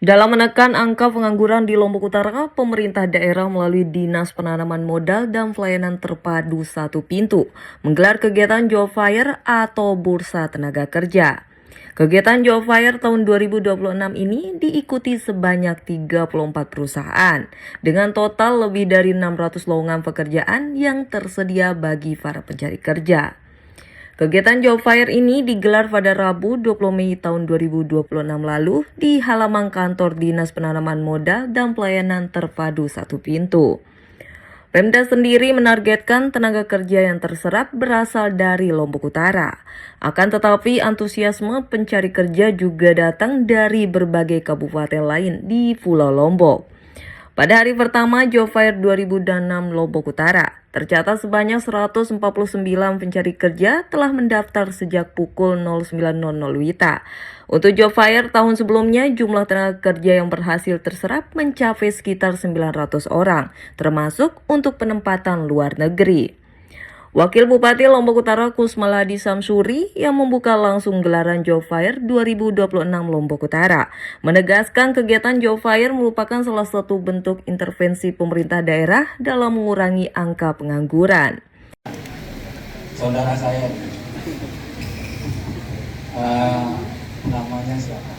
Dalam menekan angka pengangguran di Lombok Utara, pemerintah daerah melalui Dinas Penanaman Modal dan Pelayanan Terpadu Satu Pintu menggelar kegiatan Job Fair atau Bursa Tenaga Kerja. Kegiatan Job Fair tahun 2026 ini diikuti sebanyak 34 perusahaan dengan total lebih dari 600 lowongan pekerjaan yang tersedia bagi para pencari kerja. Kegiatan Job Fair ini digelar pada Rabu 20 Mei tahun 2026 lalu di halaman kantor Dinas Penanaman Modal dan Pelayanan Terpadu Satu Pintu. Pemda sendiri menargetkan tenaga kerja yang terserap berasal dari Lombok Utara. Akan tetapi antusiasme pencari kerja juga datang dari berbagai kabupaten lain di Pulau Lombok. Pada hari pertama Job Fair 2006 Lombok Utara, tercatat sebanyak 149 pencari kerja telah mendaftar sejak pukul 09.00 WITA. Untuk Job Fair tahun sebelumnya, jumlah tenaga kerja yang berhasil terserap mencapai sekitar 900 orang, termasuk untuk penempatan luar negeri. Wakil Bupati Lombok Utara Kusmaladi Samsuri yang membuka langsung gelaran Job Fair 2026 Lombok Utara menegaskan kegiatan Job Fair merupakan salah satu bentuk intervensi pemerintah daerah dalam mengurangi angka pengangguran. Saudara saya, namanya siapa?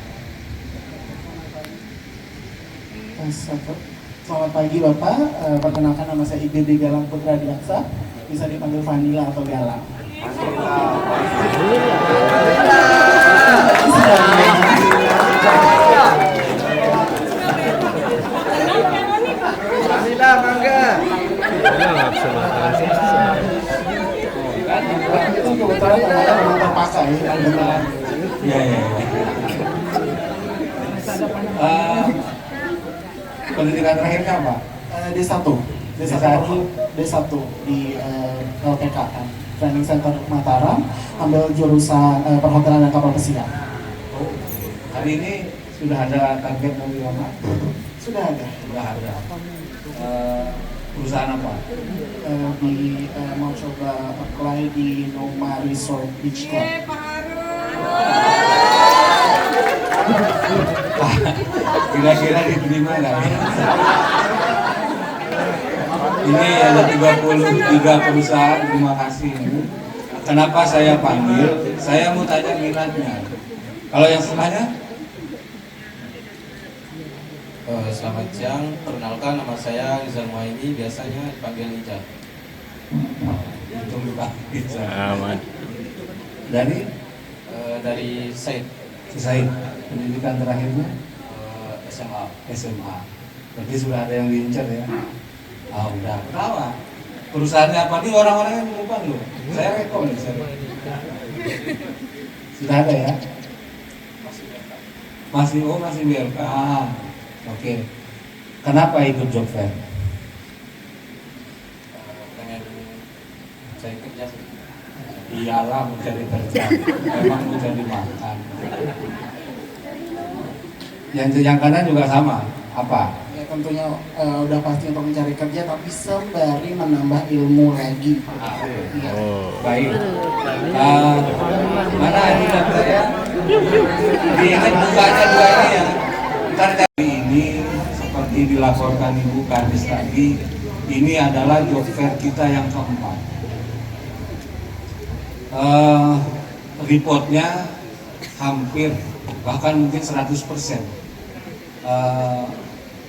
Selamat pagi Bapak, perkenalkan nama saya IGD Galang Putra Diaksa, bisa dipanggil Vanila atau Galang. Vanila, mangga. Itu kebetulan teman terpakai. Iya. Pendidikan terakhirnya apa? D1 di LPKM Training Center Mataram, ambil jurusan perhotelan dan kapal pesiar. Hari ini sudah ada target mau lama? Sudah ada. Perusahaan apa? Mau coba apply di Noma Resort Beach Club. Kira-kira diterima nggak? Ini ada 33 perusahaan, terima kasih. Kenapa saya panggil? Saya mau tanya minatnya. Kalau yang setengahnya? Selamat siang, perkenalkan nama saya Rizal Muhaini, biasanya dipanggil Ija. Itu bisa. Aman. Dari Said, Selesai pendidikan terakhirnya SMA. SMA. Berarti sudah ada yang diincar ya? Udah. Kenapa? Perusahaannya apa nih, orang-orang yang di depan loh? Saya rekom nih. Sudah ada ya? Masih BLK. Oke. Kenapa ikut job fair? Pengen cari kerja sih. Iyalah, mau cari kerja. Memang mau cari makan. Yang kanan juga sama. Apa? Ya tentunya udah pasti untuk mencari kerja, tapi sembari menambah ilmu lagi. Iya. Baik. Mana adidat saya? Diingat bukanya dua ini ya. Ntar dari ini seperti dilaporkan Ibu Kadis tadi, ini adalah job fair kita yang keempat. Reportnya hampir bahkan mungkin 100%.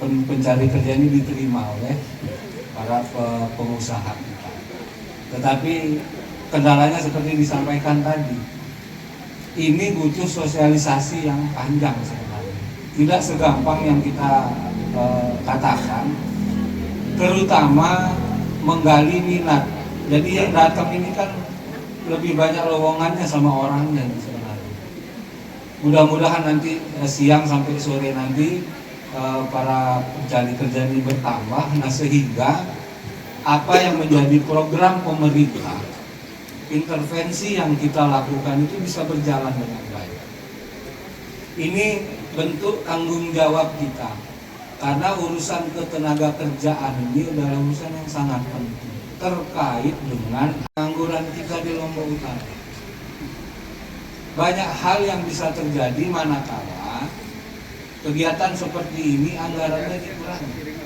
Pencari kerja ini diterima oleh para pengusaha kita. Tetapi kendalanya seperti disampaikan tadi, ini butuh sosialisasi yang panjang sebenarnya. Tidak segampang yang kita katakan, terutama menggali minat. Jadi yang datang ini kan lebih banyak lowongannya sama orangnya sebenarnya. Mudah-mudahan nanti siang sampai sore nanti para pencari kerja ini bertambah, nah sehingga apa yang menjadi program pemerintah, intervensi yang kita lakukan itu bisa berjalan dengan baik. Ini bentuk tanggung jawab kita, karena urusan ketenaga kerjaan ini adalah urusan yang sangat penting terkait dengan pengangguran kita di Lombok Utara. Banyak hal yang bisa terjadi manakala kegiatan seperti ini anggarannya dikurangi.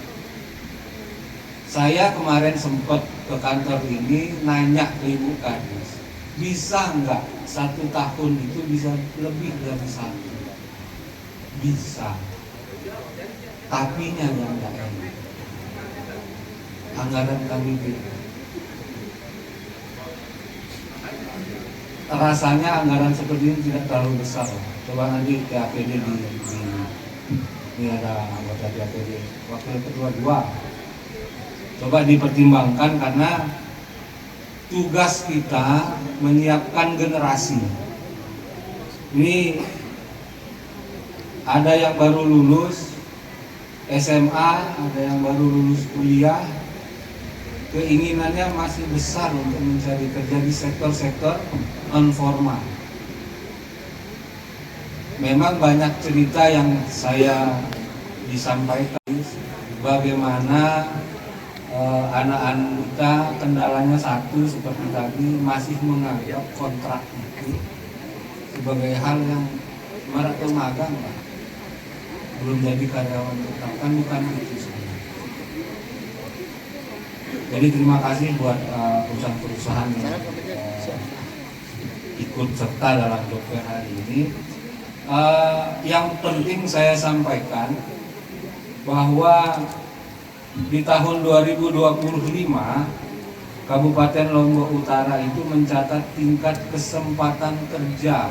Saya kemarin sempat ke kantor ini nanya ke Ibu Kadis, bisa nggak 1 tahun itu bisa lebih dari 1? Bisa, tapinya yang nggak enak. Anggaran kami beda. Rasanya anggaran seperti ini tidak terlalu besar. Coba nanti TAPD ini ada anggota TAPD wakil ketua 2. Coba dipertimbangkan karena tugas kita menyiapkan generasi. Ini ada yang baru lulus SMA, ada yang baru lulus kuliah. Keinginannya masih besar untuk mencari kerja di sektor-sektor non formal. Memang banyak cerita yang saya disampaikan bagaimana anak-anak kita kendalanya satu seperti tadi, masih menganggap kontrak itu sebagai hal yang atau magang lah, belum jadi karyawan tetap, kan bukan itu sebenarnya. Jadi terima kasih buat perusahaan-perusahaan yang ikut serta dalam job fair hari ini. Yang penting saya sampaikan bahwa di tahun 2025 Kabupaten Lombok Utara itu mencatat tingkat kesempatan kerja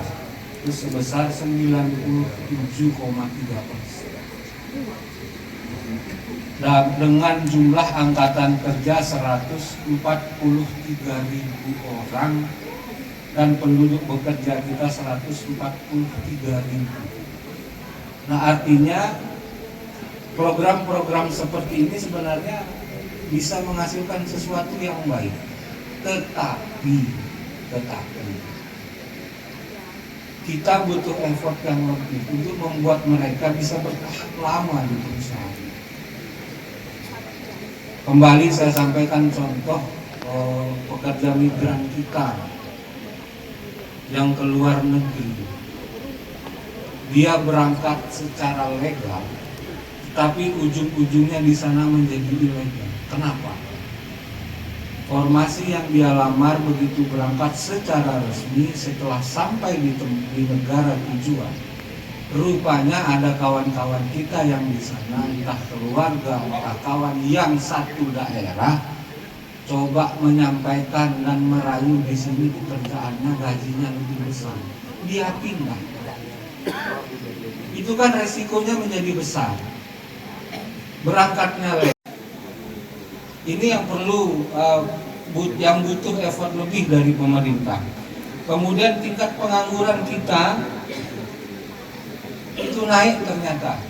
itu sebesar 97,3%. Dan dengan jumlah angkatan kerja 143.000 orang dan penduduk bekerja kita 143.000. Nah, artinya program-program seperti ini sebenarnya bisa menghasilkan sesuatu yang baik. Tetapi kita butuh effort yang lebih untuk membuat mereka bisa bertahan lama di perusahaan. Kembali saya sampaikan contoh pekerja migran kita yang keluar negeri. Dia berangkat secara legal, tapi ujung-ujungnya di sana menjadi ilegal. Kenapa? Formasi yang dia lamar begitu berangkat secara resmi, setelah sampai di negara tujuan, rupanya ada kawan-kawan kita yang di sana, entah keluarga, entah kawan yang satu daerah, coba menyampaikan dan merayu di sini pekerjaannya gajinya lebih besar. Dia pindah. Itu kan resikonya menjadi besar. Berangkatnya legal. Ini yang perlu yang butuh effort lebih dari pemerintah. Kemudian tingkat pengangguran kita itu naik ternyata.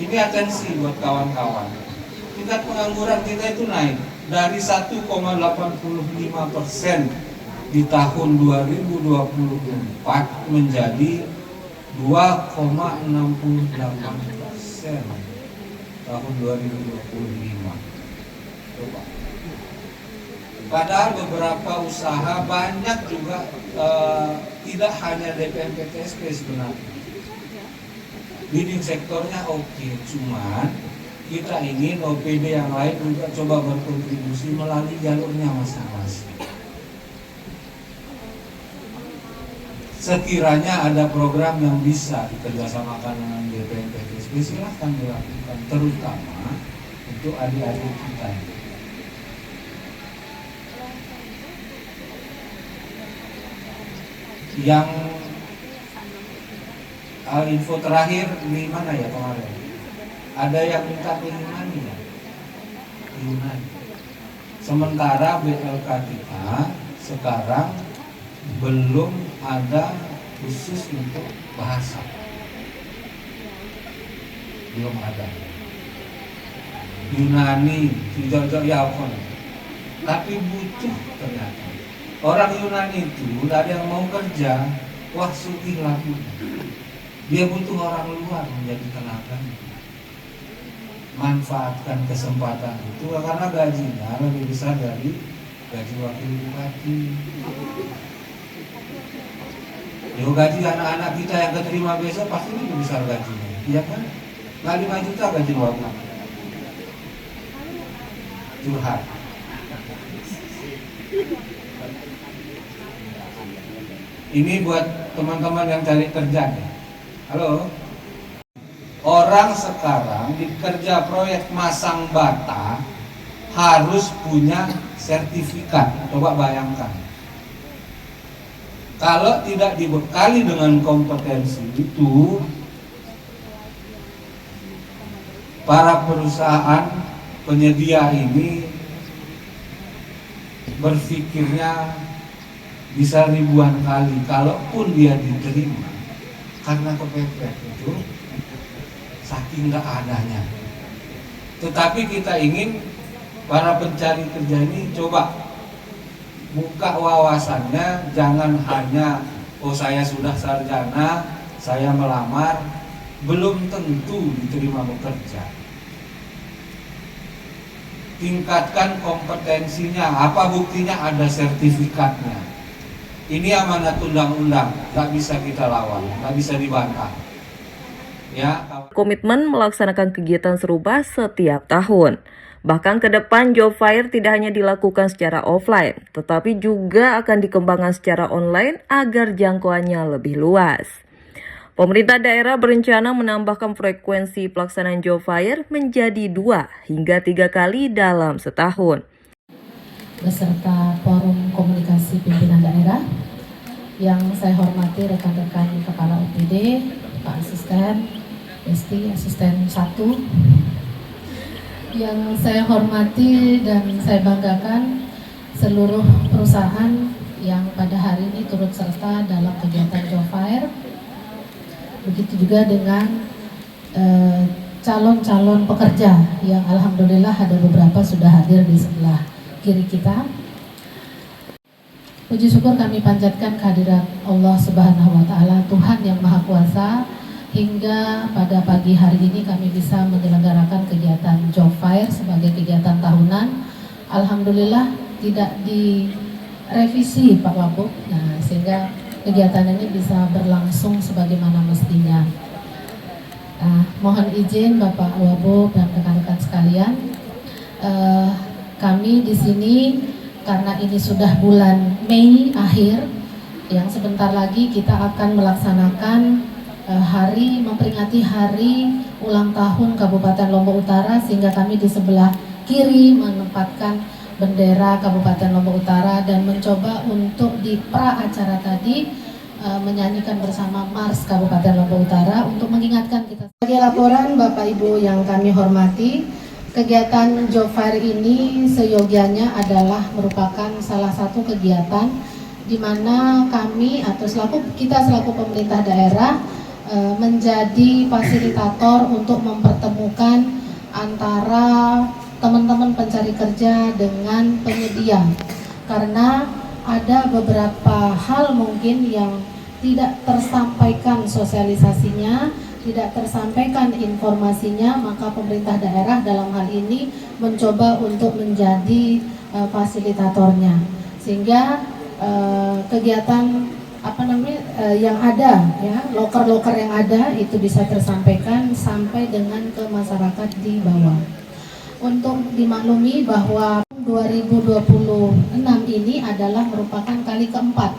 Ini atensi buat kawan-kawan. Tingkat pengangguran kita itu naik dari 1,85% di tahun 2024 menjadi 2,68% tahun 2025. Coba. Padahal beberapa usaha banyak juga tidak hanya DPM PTSP sebenarnya. Leading sektornya oke, cuman kita ingin OPD yang lain juga coba berkontribusi melalui jalurnya masing-masing. Sekiranya ada program yang bisa dikerjasamakan dengan DPM PTSP, silahkan dilakukan, terutama untuk adik-adik kita. Yang info terakhir di mana ya kemarin? Ada yang minta ke Yunani ya? Yunani. Sementara BLK kita sekarang belum ada khusus untuk bahasa. Belum ada. Yunani, Jogja Yalkon. Tapi butuh ternyata. Orang Yunani itu dari yang mau kerja, wah sugih laku. Dia butuh orang luar menjadi tenaganya. Manfaatkan kesempatan itu karena gajinya lebih besar dari gaji wakil bupati. Yo gaji anak-anak kita yang keterima besok pasti lebih besar gajinya, iya kan? Nggak 5 juta gaji luar negeri. Curhat. Ini buat teman-teman yang cari kerja nih. Halo. Orang sekarang di kerja proyek masang bata harus punya sertifikat. Coba bayangkan. Kalau tidak dibekali dengan kompetensi itu, para perusahaan penyedia ini berpikirnya bisa ribuan kali. Kalaupun dia diterima, karena kepepet itu saking nggak adanya. Tetapi kita ingin para pencari kerja ini coba buka wawasannya, jangan hanya oh saya sudah sarjana, saya melamar, belum tentu diterima bekerja. Tingkatkan kompetensinya, apa buktinya ada sertifikatnya. Ini amanat undang-undang, nggak bisa kita lawan, nggak bisa dibantah. Ya. Komitmen melaksanakan kegiatan serupa setiap tahun. Bahkan ke depan job fair tidak hanya dilakukan secara offline, tetapi juga akan dikembangkan secara online agar jangkauannya lebih luas. Pemerintah daerah berencana menambahkan frekuensi pelaksanaan job fair menjadi 2 hingga 3 kali dalam setahun. Beserta forum komunikasi pimpinan daerah, yang saya hormati rekan-rekan kepala OPD, Pak Asisten, Esti, Asisten 1, yang saya hormati dan saya banggakan seluruh perusahaan yang pada hari ini turut serta dalam kegiatan job fair. Begitu juga dengan calon-calon pekerja yang alhamdulillah ada beberapa sudah hadir di sebelah kiri kita. Puji syukur kami panjatkan kehadirat Allah Subhanahu wa Ta'ala, Tuhan yang Maha Kuasa, hingga pada pagi hari ini kami bisa menyelenggarakan kegiatan job fair sebagai kegiatan tahunan. Alhamdulillah tidak direvisi Pak Wabub, nah sehingga kegiatan ini bisa berlangsung sebagaimana mestinya. Mohon izin Bapak Wabub dan rekan-rekan sekalian, kami di sini karena ini sudah bulan Mei akhir, yang sebentar lagi kita akan melaksanakan memperingati hari ulang tahun Kabupaten Lombok Utara, sehingga kami di sebelah kiri menempatkan bendera Kabupaten Lombok Utara dan mencoba untuk di pra acara tadi menyanyikan bersama Mars Kabupaten Lombok Utara untuk mengingatkan kita. Sebagai laporan Bapak Ibu yang kami hormati, kegiatan job fair ini seyogianya adalah merupakan salah satu kegiatan di mana kami atau kita selaku pemerintah daerah menjadi fasilitator untuk mempertemukan antara teman-teman pencari kerja dengan penyedia, karena ada beberapa hal mungkin yang tidak tersampaikan sosialisasinya, tidak tersampaikan informasinya, maka pemerintah daerah dalam hal ini mencoba untuk menjadi fasilitatornya, sehingga kegiatan yang ada, ya, loker-loker yang ada itu bisa tersampaikan sampai dengan ke masyarakat di bawah. Untuk dimaklumi bahwa 2026 ini adalah merupakan kali keempat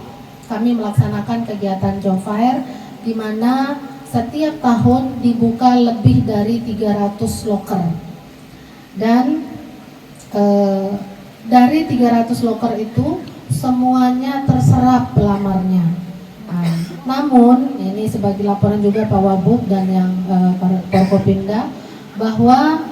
kami melaksanakan kegiatan job fair, di mana setiap tahun dibuka lebih dari 300 loker, dan dari 300 loker itu semuanya terserap pelamarnya. Namun ini sebagai laporan juga Pak Wabub dan yang Forkopimda, bahwa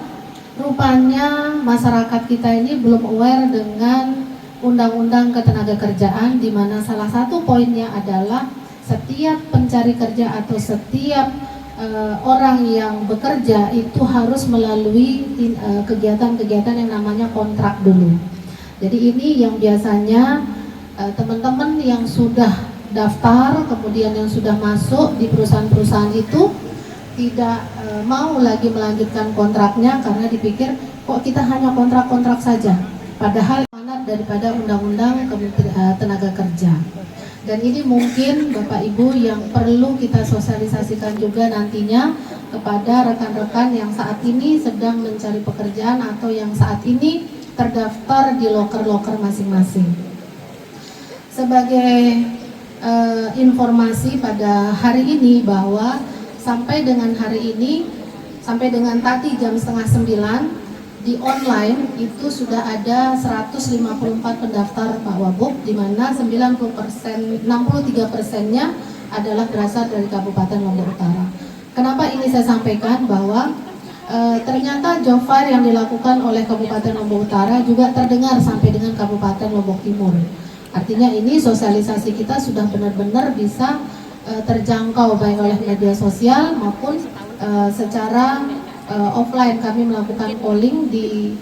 rupanya masyarakat kita ini belum aware dengan Undang-Undang Ketenagakerjaan, di mana salah satu poinnya adalah setiap pencari kerja atau setiap orang yang bekerja itu harus melalui kegiatan-kegiatan yang namanya kontrak dulu. Jadi ini yang biasanya teman-teman yang sudah daftar, kemudian yang sudah masuk di perusahaan-perusahaan itu tidak mau lagi melanjutkan kontraknya karena dipikir kok kita hanya kontrak-kontrak saja, padahal amanat daripada Undang-Undang Tenaga Kerja. Dan ini mungkin Bapak Ibu yang perlu kita sosialisasikan juga nantinya kepada rekan-rekan yang saat ini sedang mencari pekerjaan atau yang saat ini terdaftar di loker-loker masing-masing. Sebagai informasi pada hari ini bahwa sampai dengan hari ini, sampai dengan tadi jam 8:30 di online itu sudah ada 154 pendaftar Pak Wabuk, di mana 63%-nya adalah berasal dari Kabupaten Lombok Utara. Kenapa ini saya sampaikan bahwa ternyata job fair yang dilakukan oleh Kabupaten Lombok Utara juga terdengar sampai dengan Kabupaten Lombok Timur. Artinya ini sosialisasi kita sudah benar-benar bisa terjangkau baik oleh media sosial maupun secara offline. Kami melakukan polling di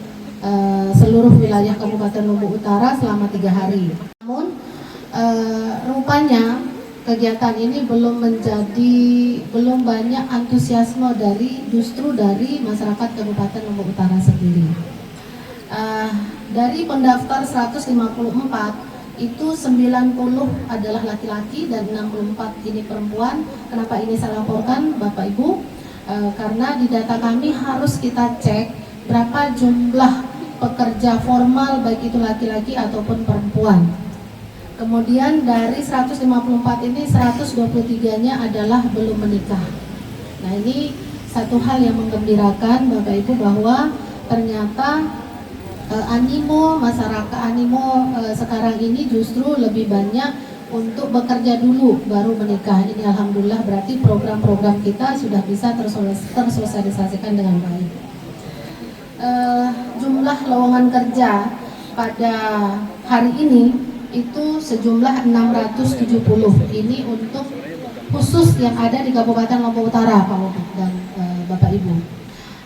seluruh wilayah Kabupaten Lombok Utara selama 3 hari. Namun rupanya kegiatan ini belum banyak antusiasme justru dari masyarakat Kabupaten Lombok Utara sendiri. Dari pendaftar 154 itu 90 adalah laki-laki dan 64 ini perempuan. Kenapa ini saya laporkan Bapak Ibu? Karena di data kami harus kita cek berapa jumlah pekerja formal baik itu laki-laki ataupun perempuan. Kemudian dari 154 ini 123-nya adalah belum menikah. Nah, ini satu hal yang menggembirakan Bapak Ibu bahwa ternyata animo masyarakat sekarang ini justru lebih banyak untuk bekerja dulu baru menikah. Ini alhamdulillah berarti program-program kita sudah bisa tersosialisasikan dengan baik. Jumlah lowongan kerja pada hari ini itu sejumlah 670. Ini untuk khusus yang ada di Kabupaten Lombok Utara, Pak Wabuk dan Bapak Ibu.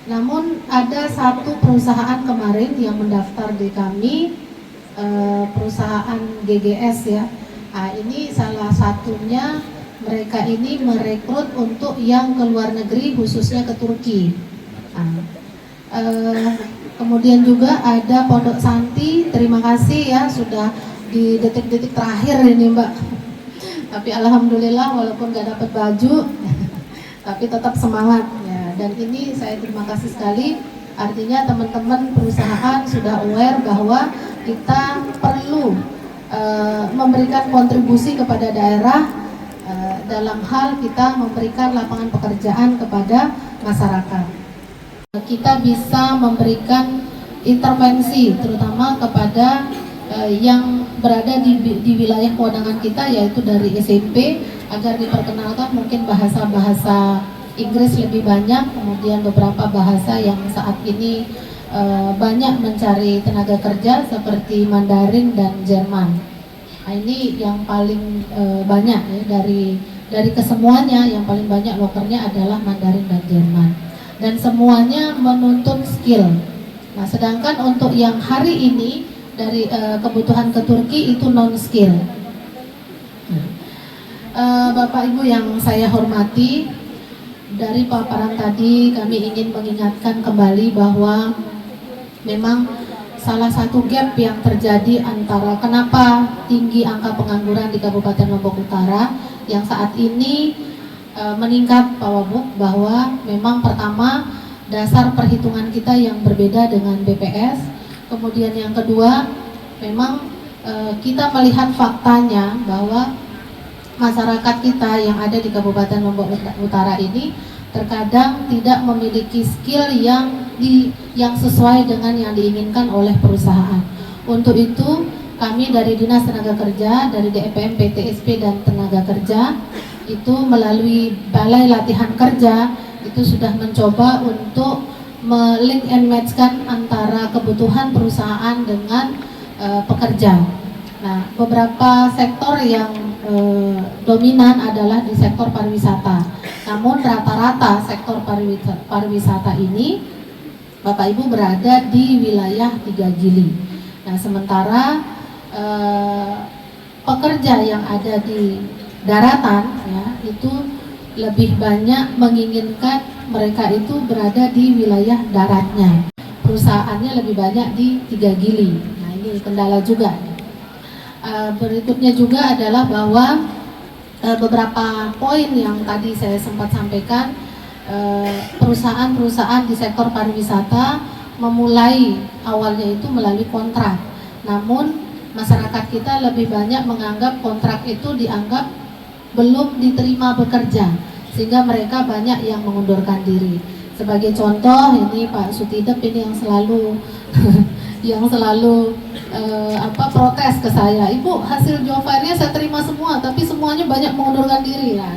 Namun ada satu perusahaan kemarin yang mendaftar di kami, perusahaan GGS ya. Nah, ini salah satunya mereka ini merekrut untuk yang ke luar negeri khususnya ke Turki. Nah, kemudian juga ada Pondok Santi, terima kasih ya sudah di detik-detik terakhir ini Mbak. Tapi alhamdulillah walaupun gak dapat baju, tapi tetap semangat ya. Dan ini saya terima kasih sekali. Artinya teman-teman perusahaan sudah aware bahwa kita perlu memberikan kontribusi kepada daerah dalam hal kita memberikan lapangan pekerjaan kepada masyarakat. Kita bisa memberikan intervensi terutama kepada yang berada di wilayah kewenangan kita, yaitu dari SMP, agar diperkenalkan mungkin bahasa-bahasa Inggris lebih banyak, kemudian beberapa bahasa yang saat ini banyak mencari tenaga kerja seperti Mandarin dan Jerman. Nah, ini yang paling banyak ya, dari kesemuanya yang paling banyak lokernya adalah Mandarin dan Jerman, dan semuanya menuntut skill. Nah, sedangkan untuk yang hari ini dari kebutuhan ke Turki itu non skill. Bapak Ibu yang saya hormati, dari paparan tadi kami ingin mengingatkan kembali bahwa memang salah satu gap yang terjadi antara kenapa tinggi angka pengangguran di Kabupaten Lombok Utara yang saat ini meningkat Pak Wabuk, bahwa memang pertama dasar perhitungan kita yang berbeda dengan BPS, kemudian yang kedua memang kita melihat faktanya bahwa masyarakat kita yang ada di Kabupaten Lombok Utara ini terkadang tidak memiliki skill yang sesuai dengan yang diinginkan oleh perusahaan. Untuk itu kami dari Dinas Tenaga Kerja, dari DEPM, PTSP dan Tenaga Kerja itu melalui Balai Latihan Kerja itu sudah mencoba untuk melink and matchkan antara kebutuhan perusahaan dengan pekerja. Nah, beberapa sektor yang dominan adalah di sektor pariwisata. Namun rata-rata sektor pariwisata ini Bapak Ibu berada di wilayah 3 Gili. Nah, sementara pekerja yang ada di daratan ya, itu lebih banyak menginginkan mereka itu berada di wilayah daratnya. Perusahaannya lebih banyak di 3 Gili. Nah, ini kendala juga. Berikutnya juga adalah bahwa beberapa poin yang tadi saya sempat sampaikan, perusahaan-perusahaan di sektor pariwisata memulai awalnya itu melalui kontrak. Namun masyarakat kita lebih banyak menganggap kontrak itu dianggap belum diterima bekerja, sehingga mereka banyak yang mengundurkan diri. Sebagai contoh, ini Pak Sutidep ini yang selalu protes ke saya, Ibu, hasil job fair-nya saya terima semua, tapi semuanya banyak mengundurkan diri. Nah,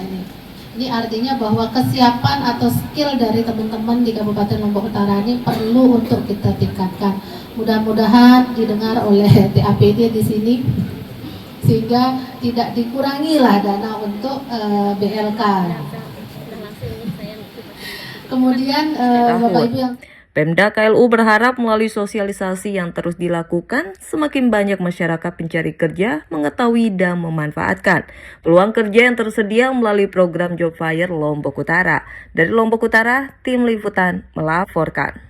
ini artinya bahwa kesiapan atau skill dari teman-teman di Kabupaten Lombok Utara ini perlu untuk kita tingkatkan. Mudah-mudahan didengar oleh TAPD di sini, sehingga tidak dikurangilah dana untuk BLK. Kemudian Bapak Ibu yang Pemda KLU berharap melalui sosialisasi yang terus dilakukan, semakin banyak masyarakat pencari kerja mengetahui dan memanfaatkan peluang kerja yang tersedia melalui program Job Fair Lombok Utara. Dari Lombok Utara, Tim Liputan melaporkan.